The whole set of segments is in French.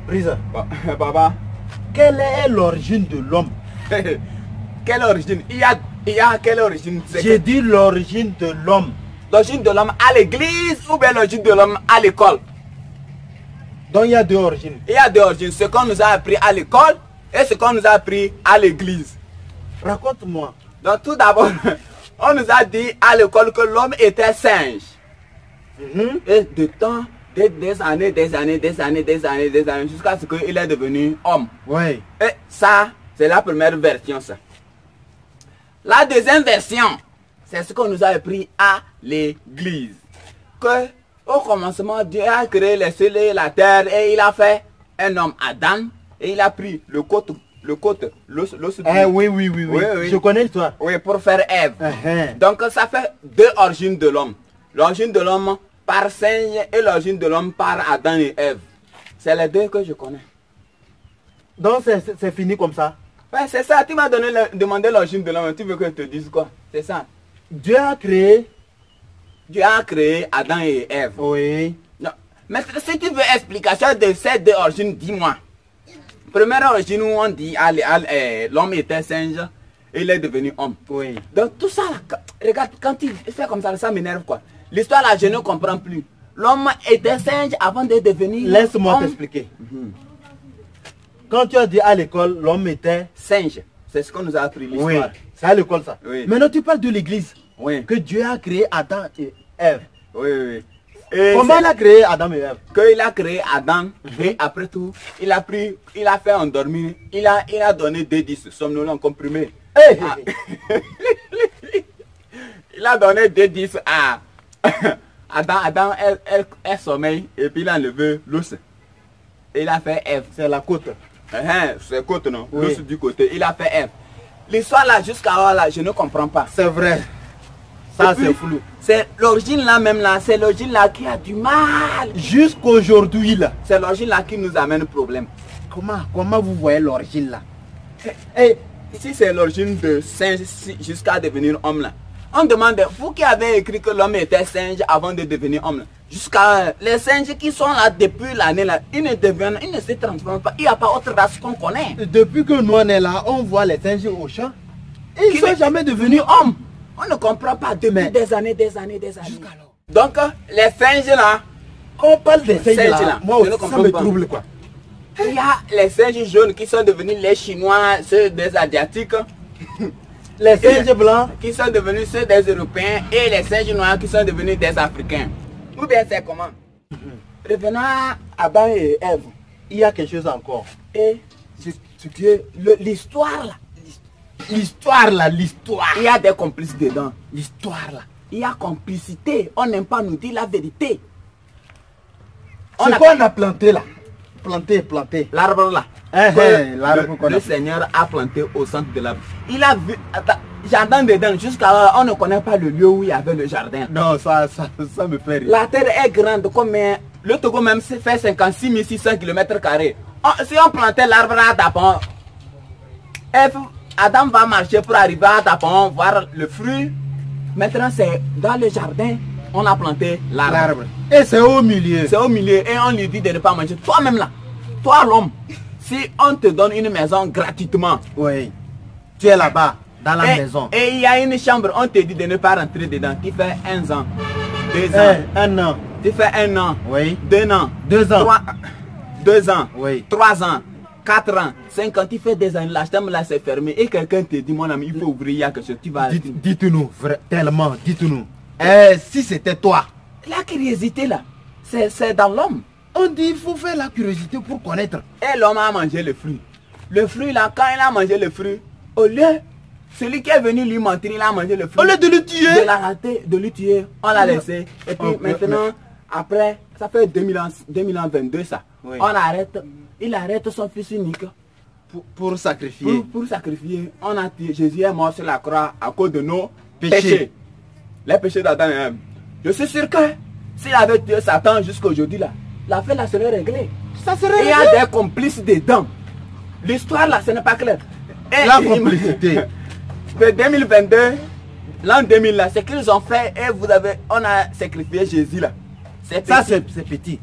Brisa. Baba. Quelle est l'origine de l'homme? Quelle origine? Il y a quelle origine? J'ai dit l'origine de l'homme. L'origine de l'homme à l'église ou bien l'origine de l'homme à l'école? Donc il y a deux origines. Il y a deux origines. Ce qu'on nous a appris à l'école et ce qu'on nous a appris à l'église. Raconte-moi. Donc tout d'abord, on nous a dit à l'école que l'homme était singe. Et de temps, des années, jusqu'à ce qu'il est devenu homme. Oui. Et ça, c'est la première version, ça. La deuxième version, c'est ce qu'on nous a appris à l'église. Que au commencement, Dieu a créé les cieux et la terre et il a fait un homme, Adam, et il a pris l'os. Oui. Je connais l'histoire. Oui, pour faire Ève. Donc ça fait deux origines de l'homme. L'origine de l'homme par singe et l'origine de l'homme par Adam et Ève. C'est les deux que je connais. Donc c'est fini comme ça? Ouais, c'est ça. Tu m'as demandé l'origine de l'homme. Tu veux que je te dise quoi? C'est ça. Dieu a créé Adam et Ève. Oui. Non. Mais si tu veux explication de ces deux origines, dis-moi. Première origine où on dit l'homme était singe et il est devenu homme. Oui. Donc tout ça, là, regarde, quand il fait comme ça m'énerve quoi. L'histoire là, je ne comprends plus. L'homme était singe avant de devenir homme. Laisse-moi t'expliquer. Quand tu as dit à l'école, l'homme était singe. C'est ce qu'on nous a appris l'histoire. Oui. C'est à l'école ça. Oui. Maintenant tu parles de l'église. Oui. Que Dieu a créé Adam et Ève. Oui. Comment il a créé Adam et Ève? Qu'il a créé Adam et après tout, il a fait endormir, il a donné des 10 somnolents comprimés. Hey. Il a donné des 10 à Adam, elle sommeille et puis il a levé l'os. Et il a fait Ève. C'est la côte. C'est côte non? Oui. L'os du côté, il a fait Ève. L'histoire là, jusqu'à là, je ne comprends pas. C'est vrai. Ça c'est flou. C'est l'origine là même là, c'est l'origine là qui a du mal. Jusqu'aujourd'hui là. C'est l'origine là qui nous amène problème. Comment vous voyez l'origine là? Ici c'est l'origine de singe jusqu'à devenir homme là. On demande, vous qui avez écrit que l'homme était singe avant de devenir homme là, jusqu'à les singes qui sont là depuis l'année là, ils ne se transforment pas. Il n'y a pas autre race qu'on connaît. Depuis que nous on est là, on voit les singes au champ. Ils ne sont jamais devenus hommes. On ne comprend pas depuis des années. Jusqu'alors. Donc les singes là, quand on parle des singes là, moi aussi, ça me trouble quoi. Il y a les singes jaunes qui sont devenus les Chinois, ceux des Asiatiques. Les singes blancs qui sont devenus ceux des Européens et les singes noirs qui sont devenus des Africains. Ou bien c'est comment? Revenons à Adam et Ève. Il y a quelque chose encore. Et l'histoire là. L'histoire. Il y a des complices dedans. L'histoire là. Il y a complicité. On n'aime pas nous dire la vérité. Ce qu'on a planté là. Planté. L'arbre là. Le Seigneur a planté au centre de l'arbre. Il a vu. Jardin dedans. Jusqu'à là, on ne connaît pas le lieu où il y avait le jardin. Non, ça me fait rire. La terre est grande comme le Togo même fait 56 600 km². Si on plantait l'arbre à Tapon, Adam va marcher pour arriver à Tapon, voir le fruit. Maintenant, c'est dans le jardin, on a planté l'arbre. Et c'est au milieu. C'est au milieu et on lui dit de ne pas manger. Toi-même là, toi l'homme, si on te donne une maison gratuitement. Oui. Tu es là-bas, dans la maison. Et il y a une chambre, on te dit de ne pas rentrer dedans. Tu fais 1 an, 2 ans. 1 an. Tu fais 1 an. Oui. 2 ans. 2 ans. 2 ans. Oui. 3 ans. 4 ans, 5 ans, tu fais des années, la chambre là c'est fermé et quelqu'un te dit mon ami il faut ouvrir, il y a quelque chose, tu vas... Dites-nous, tellement, dites-nous. Si c'était toi. La curiosité là, c'est dans l'homme. On dit il faut faire la curiosité pour connaître. Et l'homme a mangé le fruit. Le fruit là, quand il a mangé le fruit, au lieu, celui qui est venu lui mentir, il a mangé le fruit. Au lieu de le tuer. De l'arrêter, de lui tuer, on l'a laissé. Et puis maintenant, après, ça fait 2022 ça. Oui. Il arrête son fils unique. Pour sacrifier. Pour sacrifier. On a tué. Jésus est mort sur la croix à cause de nos péchés. Les péchés d'Adam et Ève. Je suis sûr que s'il avait tué Satan jusqu'aujourd'hui là, l'affaire là serait réglée. Ça serait réglé. Il y a des complices dedans. L'histoire là, ce n'est pas clair. Et la complicité. De 2022, l'an 2000 là, c'est qu'ils ont fait et on a sacrifié Jésus là. Ça c'est petit.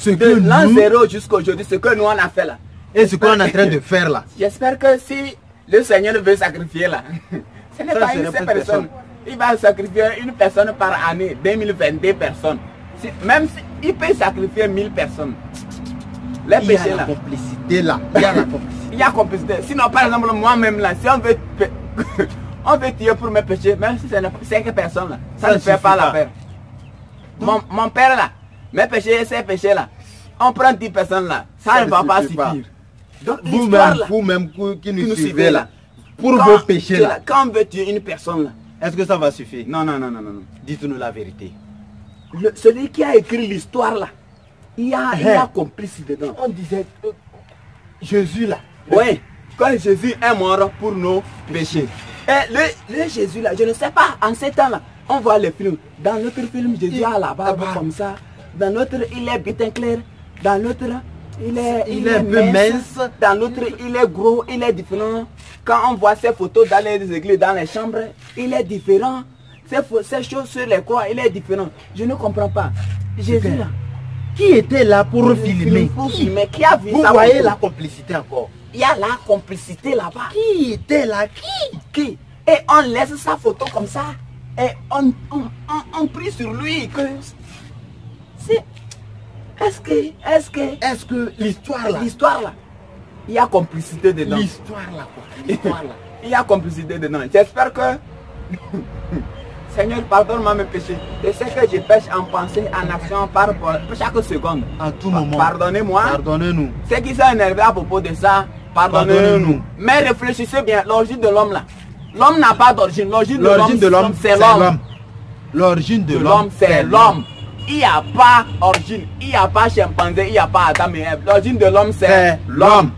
De l'an 0 jusqu'à aujourd'hui, ce que nous on a fait là. Et ce qu'on est en train de faire là. J'espère que si le Seigneur veut sacrifier là, ce n'est pas une seule personne. Il va sacrifier une personne par année, 2022 personnes. Même s'il peut sacrifier 1000 personnes. Les péchés là. Il y a la complicité là. Il y a la complicité. Il y a complicité. Sinon, par exemple, moi-même là, si on veut, on veut tuer pour mes péchés, même si c'est 5 personnes là, ça ne fait pas la peine. Mon père là, mes péchés, ces péchés là, on prend 10 personnes là, ça ne va pas suffire. Donc, vous-même qui nous suivez là, pour vos péchés là, quand on veut tuer une personne là, est-ce que ça va suffire? Non. Dites-nous la vérité. Celui qui a écrit l'histoire là, il y a complice dedans. On disait Jésus là. Oui, quand Jésus est mort pour nos péchés. Et le Jésus là, je ne sais pas, en ces temps là, on voit les films. Dans notre film, Jésus a la barbe comme ça. Dans l'autre, il est bien clair. Dans l'autre, il est un peu mince. Dans l'autre, il est gros, il est différent. Quand on voit ces photos dans les églises, dans les chambres, il est différent. Ces choses sur les croix, il est différent. Je ne comprends pas. Jésus là. Qui était là pour filmer? Qui a vu ça? Vous voyez la complicité encore. Il y a la complicité là-bas. Qui était là? Qui? Et on laisse sa photo comme ça. Et on prie sur lui que est-ce que l'histoire là, il y a complicité dedans. L'histoire là quoi. L'histoire là. Il y a complicité dedans. J'espère que Seigneur, pardonne-moi mes péchés. Je sais que je pêche en pensée, en action, par chaque seconde. À tout moment. Pardonnez-moi. Pardonnez-nous. Ceux qui sont énervés à propos de ça, pardonnez-nous. Mais réfléchissez bien, l'origine de l'homme là. L'homme n'a pas d'origine. L'origine de l'homme, c'est l'homme. L'origine de l'homme, c'est l'homme. Il n'y a pas origine. Il n'y a pas chimpanzé, il n'y a pas Adam et Ève. L'origine de l'homme, c'est l'homme.